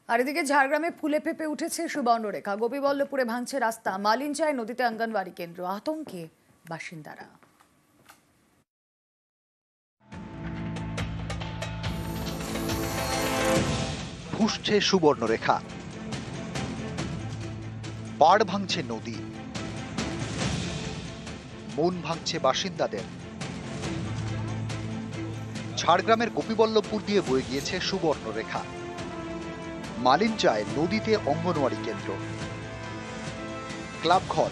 আর এদিকে ঝাড়গ্রামে ফুলে ফেপে উঠেছে সুবর্ণরেখা। গোপীবল্লভপুরে ভাঙছে রাস্তা, মালিঞ্চায় নদীতে অঙ্গনওয়াড়ি কেন্দ্র, আতঙ্কে বাসিন্দারা। ফুঁসছে সুবর্ণরেখা, পাড় ভাঙছে নদী, মন ভাঙছে বাসিন্দাদের। ঝাড়গ্রামের গোপীবল্লভপুর দিয়ে বয়ে গিয়েছে সুবর্ণরেখা। মালিঞ্চায় নদীতে অঙ্গনওয়াড়ি কেন্দ্র, ক্লাবঘর,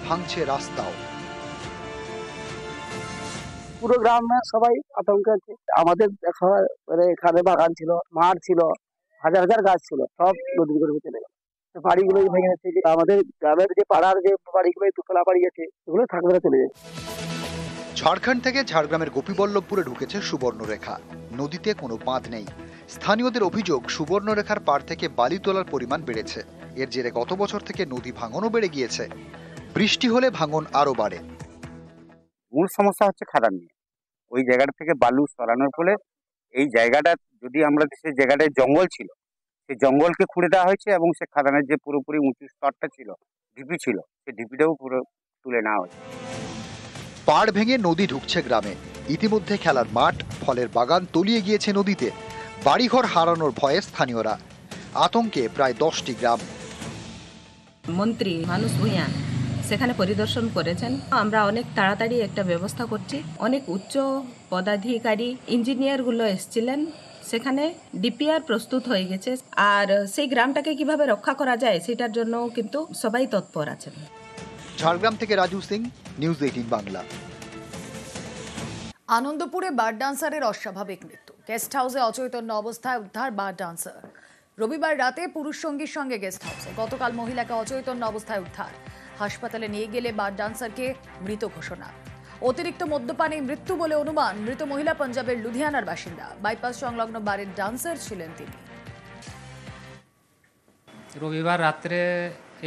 ভাঙছে রাস্তাও। পুরো গ্রামে সবাই আতঙ্কে আছে। আমাদের এখানে বাগান ছিল, মাঠ ছিল, হাজার হাজার গাছ ছিল, সব নদীর করে চলে গেল। বাড়িগুলো ভেঙে যাচ্ছে। আমাদের গ্রামের যে পাড়ার যে বাড়িগুলো দুতলা বাড়ি আছে, এগুলো থাকবে চলে যাচ্ছে। ঝাড়খণ্ড থেকে ঝাড়গ্রামের গোপীবল্লভপুরে ঢুকেছে সুবর্ণরেখা। নদীতে কোনো বাঁধ নেই। স্থানীয়দের অভিযোগ, সুবর্ণরেখার পাড় থেকে বালি তোলার পরিমাণ বেড়েছে। এর জেরে গত বছর থেকে নদী ভাঙনও বেড়ে গিয়েছে। বৃষ্টি হলে ভাঙন আরো বাড়ে। মূল সমস্যা হচ্ছে খাদান নিয়ে। ওই জায়গাটা থেকে বালু সরানোর ফলে এই জায়গাটা, যদি আমরা সেই জায়গাটায় জঙ্গল ছিল, সেই জঙ্গলকে খুঁড়ে দেওয়া হয়েছে এবং সে খাদানের যে পুরোপুরি উঁচু স্তরটা ছিল, ঢিপি ছিল, সেই ঢিপিটাও পুরো তুলে নেওয়া হয়েছে। পাড় ভেঙে নদী ঢুকছে গ্রামে। ইতিমধ্যে খেলার মাঠ, ফলের বাগান তলিয়ে গিয়েছে নদীতে। বাড়িঘর হারানোর ভয়ে স্থানীয়রা। আতঙ্কে প্রায় 10টি গ্রাম। মন্ত্রী মানুষ ভূঁইয়া সেখানে পরিদর্শন করেছেন। আমরা অনেক তাড়াতাড়ি একটা ব্যবস্থা করছি। অনেক উচ্চ পদাধিকারী ইঞ্জিনিয়ারগুলো এসেছিলেন, সেখানে ডিপিআর প্রস্তুত হয়ে গেছে। আর সেই গ্রামটাকে কিভাবে রক্ষা করা যায় সেটার জন্য কিন্তু সবাই তৎপর আছেন। ঝাড়গ্রাম থেকে রাজু সিং, নিউজ 18 বাংলা। আনন্দপুরে বার ডান্সারের অস্বাভাবিক মৃত্যু। গেস্ট হাউসে অচৈতন্য অবস্থায় উদ্ধার বার ডান্সার। রবিবার রাতে পুরুষ সঙ্গীর সঙ্গে গেস্ট হাউসে, গতকাল মহিলাকে অচৈতন্য অবস্থায় উদ্ধার। হাসপাতালে নিয়ে গেলে বার ডান্সারকে মৃত ঘোষণা। অতিরিক্ত মদ্যপানে মৃত্যু বলে অনুমান। মৃত মহিলা পাঞ্জাবের লুধিয়ানার বাসিন্দা। বাইপাস সংলগ্ন বারের ডান্সার ছিলেন তিনি। রবিবার রাত্রে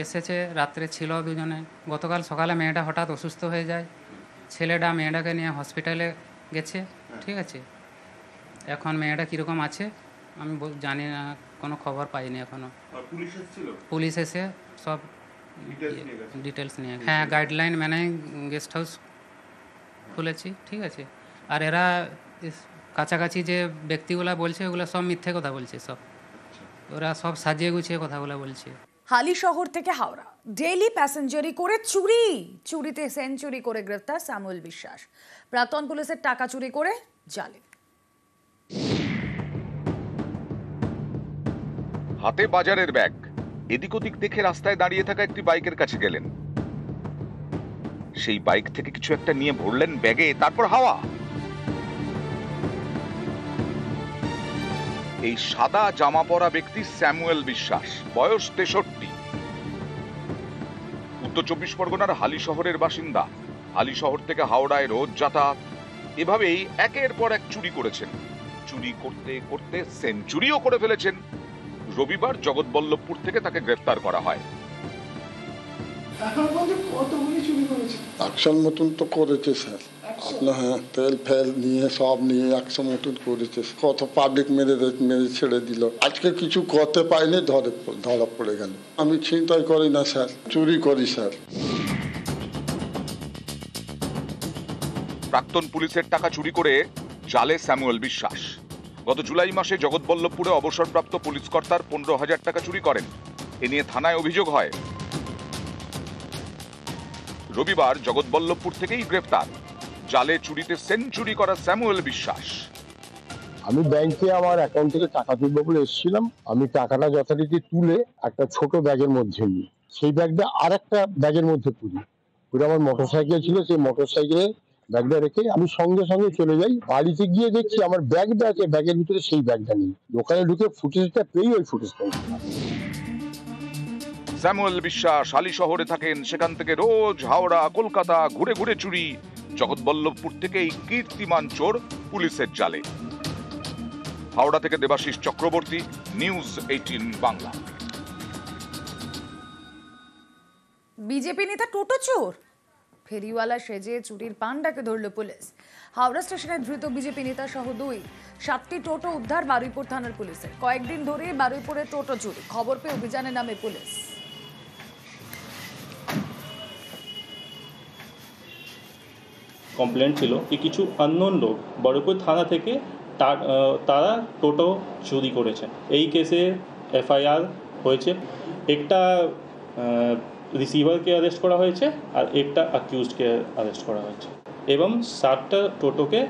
এসেছে, রাত্রে ছিল দুজনে। গতকাল সকালে মেয়েটা হঠাৎ অসুস্থ হয়ে যায়। ছেলেটা মেয়েটাকে নিয়ে হসপিটালে গেছে, ঠিক আছে। এখন মেয়েটা কীরকম আছে আমি জানি না, কোনো খবর পাইনি এখনও। পুলিশ এসে সব ডিটেলস নিয়ে, হ্যাঁ, গাইডলাইন মেনেই গেস্ট হাউস খুলেছি, ঠিক আছে। আর এরা কাছাকাছি যে ব্যক্তিগুলো বলছে ওগুলো সব মিথ্যে কথা বলছে, সব ওরা সব সাজিয়ে গুছিয়ে কথাগুলো বলছে। হালি শহর থেকে হাওড়া ডেইলি প্যাসেঞ্জারি করে চুরিতে সেঞ্চুরি করে গ্রেফতার স্যামুয়েল বিশ্বাস। প্রাক্তন পুলিশের টাকা চুরি করে জালে। হাতে বাজারের ব্যাগ, এদিক ওদিক দেখে রাস্তায় দাঁড়িয়ে থাকা একটি বাইকের কাছে গেলেন। সেই বাইক থেকে কিছু একটা নিয়ে ভরলেন ব্যাগে, তারপর হাওয়া। এই সাদা জামা পরা ব্যক্তি স্যামুয়েল বিশ্বাস, বয়স 63। উত্তর 24 পরগনার হালি শহরের বাসিন্দা। হালি শহর থেকে হাওড়ায় রোজ যাতায়াত। এভাবেই একের পর এক চুরি করেছেন। চুরি করতে করতে সেঞ্চুরিও করে ফেলেছেন। রবিবার জগৎবল্লভপুর থেকে তাকে গ্রেফতার করা হয়। একশোর মতন তো করেছে স্যার। আপনার তেল ফেল নিয়ে সব নিয়ে 100 মতন করেছে। কত পাবলিক মেরে ছেড়ে দিল। আজকে কিছু করতে পাইনি, ধরা পড়ে গেল। আমি ছিনতাই করি না স্যার, চুরি করি স্যার। প্রাক্তন পুলিশের টাকা চুরি করে জালে স্যামুয়েল বিশ্বাস। গত জুলাই মাসে জগৎবল্লভপুরে অবসরপ্রাপ্ত পুলিশ কর্তার 15,000 টাকা চুরি করেন। এ নিয়ে থানায় অভিযোগ হয়। রবিবার জগৎবল্লভপুর থেকেই গ্রেফতার জালে চুরিতে সেঞ্চুরি করা স্যামুয়েল বিশ্বাস। আমি ব্যাংকে আমার অ্যাকাউন্ট থেকে টাকা তুলবো বলে এসেছিলাম। আমি টাকাটা যথারীতি তুলে একটা ছোট ব্যাগের মধ্যে নিই, সেই ব্যাগটা আর একটা ব্যাগের মধ্যে পুরি। আমার মোটরসাইকেল ছিল, সেই মোটরসাইকেলে ব্যাগটা রেখে আমি সঙ্গে সঙ্গে চলে যাই। বাড়িতে গিয়ে দেখছি আমার ব্যাগটা আছে, ব্যাগের ভিতরে সেই ব্যাগটা নেই। দোকানে ঢুকে ফুটেজটা পেয়ে ওই ফুটেজটা। স্যামুয়েল বিশ্বাস হালি শহরে থাকেন, সেখান থেকে রোজ হাওড়া কলকাতা ঘুরে ঘুরে চুরি। জগৎবল্লভপুর থেকেই কীর্তিমান চোর পুলিশের জালে। হাওড়া থেকে দেবাশিস চক্রবর্তী, নিউজ 18 বাংলা। বিজেপি নেতা টোটো চোর, ফেরিওয়ালা সেজে চুরির পান্ডাকে ধরল পুলিশ। হাওড়া স্টেশনে ধৃত বিজেপি নেতা সহ 7টি টোটো উদ্ধার বারুইপুর থানার পুলিশের। কয়েকদিন ধরে বারুইপুরে টোটো চুরি, খবর পেয়ে অভিযানে নামে পুলিশ। কমপ্লেন ছিল যে কিছু আননোন লোক বারুইপুর থানা থেকে তারা টোটো চুরি করেছে। এই কেসে এফআইআর হয়েছে। একটা রিসিভারকে অ্যারেস্ট করা হয়েছে আর একটা অ্যাকিউজডকে অ্যারেস্ট করা হয়েছে এবং 7টা টোটোকে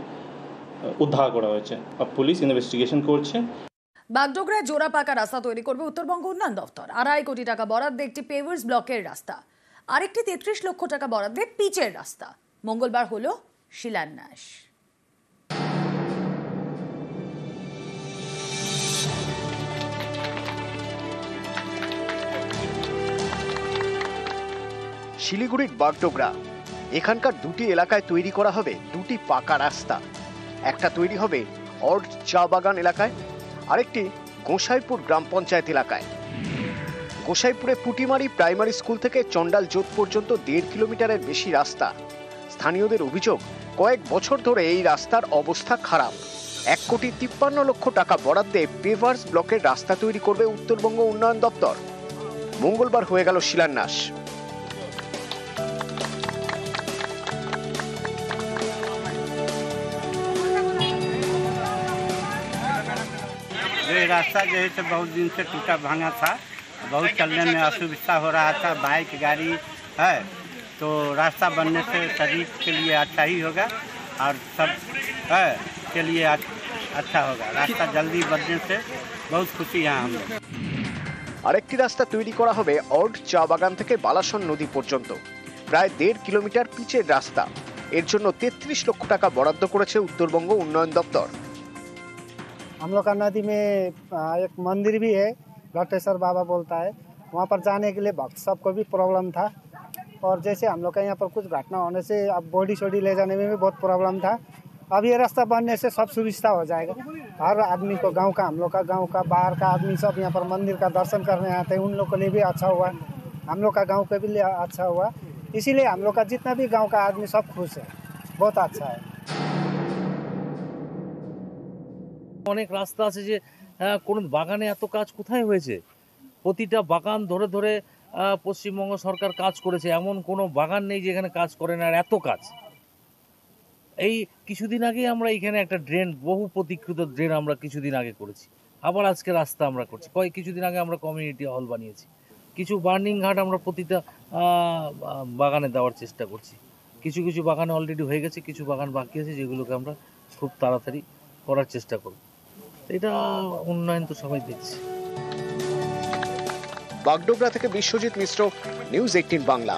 উদ্ধার করা হয়েছে। আর পুলিশ ইনভেস্টিগেশন করছে। বাগডোগরায় জোড়া পাকা রাস্তা তৈরি করবে উত্তরবঙ্গ উন্নয়ন দপ্তর। 2.5 কোটি টাকা বরাদ্দে একটি পেভার্স ব্লকের রাস্তা, আরেকটি 33 লক্ষ টাকা বরাদ্দে পিচের রাস্তা। মঙ্গলবার হলো শিলান্যাস। শিলিগুড়ির বাগডোগরা, এখানকার দুটি এলাকায় তৈরি করা হবে দুটি পাকা রাস্তা। একটা তৈরি হবে অর্ড চা বাগান এলাকায়, আরেকটি গোসাইপুর গ্রাম পঞ্চায়েত এলাকায়। গোসাইপুরে পুটিমারি প্রাইমারি স্কুল থেকে চন্ডাল জোত পর্যন্ত 1.5 কিলোমিটারের বেশি রাস্তা। স্থানীয়দের অভিযোগ, কয়েক বছর ধরে এই রাস্তার অবস্থা খারাপ। 1,53 লক্ষ টাকা বরাদ্দে পেভার্স ব্লকের রাস্তা তৈরি করবে উত্তরবঙ্গ উন্নয়ন দপ্তর। মঙ্গলবার হয়ে গেল শিলান্যাস। ये रास्ता जो है तो बहुत दिन से टूटा भांगा था, बहुत चलने में असुविधा हो रहा था, बाइक गाड़ी है। तो रास्ता बनने से शरीर के लिए अच्छा ही होगा और सब है के लिए अच्छा होगा। रास्ता जल्दी बनने से बहुत खुशी है हम लोग। আরেকটি রাস্তা তৈরি করা হবে অর্ড চা বাগান থেকে বালাসন নদী পর্যন্ত, প্রায় 1.5 কিলোমিটার পিচের রাস্তা। এর জন্য 33 লক্ষ টাকা বরাদ্দ করেছে উত্তরবঙ্গ উন্নয়ন দপ্তর। हम लोग का नदी में एक मंदिर भी है, घटेश्वर बाबा बोलता है, वहाँ पर जाने के लिए भक्त सबको भी प्रॉब्लम था। और जैसे हम लोग का यहाँ पर कुछ घटना होने से अब बॉडी शॉडी ले जाने में भी बहुत प्रॉब्लम था। अब ये रास्ता बनने से सब सुविधा हो जाएगा। हर आदमी को, गांव का, हम लोग का गांव का, बाहर का आदमी सब यहाँ पर मंदिर का दर्शन करने आते हैं, उन लोग के लिए भी अच्छा हुआ, हम लोग का गाँव के भी लिए अच्छा हुआ। इसीलिए हम लोग का जितना भी गाँव का आदमी सब खुश है, बहुत अच्छा है। অনেক রাস্তা আছে যে কোন বাগানে এত কাজ কোথায় হয়েছে? প্রতিটা বাগান ধরে ধরে পশ্চিমবঙ্গ সরকার কাজ করেছে, এমন কোনো বাগান নেই যেখানে কাজ করে না। আর এত কাজ, এই কিছুদিন আগে আমরা এখানে একটা ড্রেন, বহু প্রতীক্ষিত ড্রেন আমরা কিছুদিন আগে করেছি, আবার আজকে রাস্তা আমরা করছি। কিছুদিন আগে আমরা কমিউনিটি হল বানিয়েছি, কিছু বার্নিং ঘাট আমরা প্রতিটা বাগানে দেওয়ার চেষ্টা করছি। কিছু কিছু বাগানে অলরেডি হয়ে গেছে, কিছু বাগান বাকি আছে যেগুলোকে আমরা খুব তাড়াতাড়ি করার চেষ্টা করব। এটা উন্নয়ন তো সবাই দেখছে। বাগডোগরা থেকে বিশ্বজিৎ মিশ্র, নিউজ 18 বাংলা।